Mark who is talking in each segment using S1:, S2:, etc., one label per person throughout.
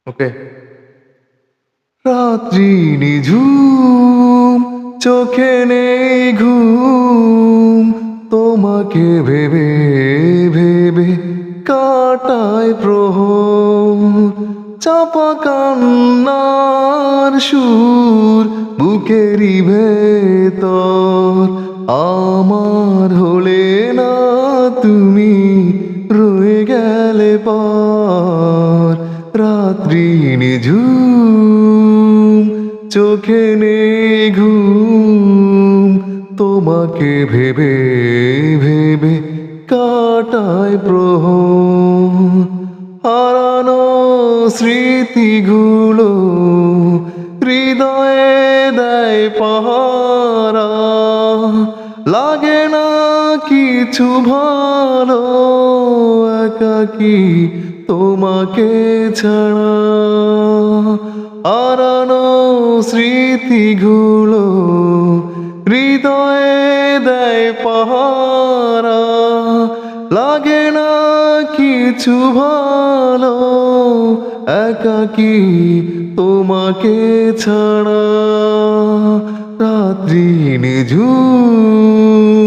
S1: ওকে। রাত্রি নিঝুম, চোখে নেই ঘুম, তোমাকে ভেবে ভেবে কাটায় প্রহর। চাপা কান্নার সুর বুকেরই ভেতর, আমার হলে না তুমি, রয়ে গেলে পর। রাত্রি নিঝুম, চোখে নেই ঘুম, তোমাকে ভেবে ভেবে কাটায় প্রহর। হারানো স্মৃতিগুলো হৃদয়ে দেয় পাহারা, লাগে না কিছু ভালো একাকী তোমাকে ছাড়া। হারানো স্মৃতিগুলো হৃদয়ে দেয় পাহারা, লাগে না কিছু ভালো একাকী তোমাকে ছাড়া। রাত্রি নিঝুম,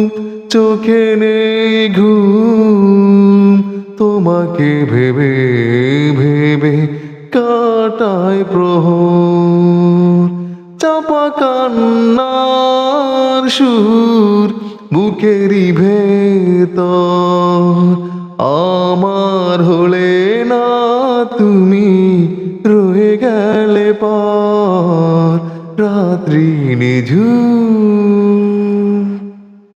S1: চোখে নেই ঘুম, তোমাকে ভেবে ভেবে কাটায় প্রহর। চাপা কান্নার সুর বুকেরই ভেতর, আমার হলে না তুমি, রয়ে গেলে পর। রাত্রি নিঝুম।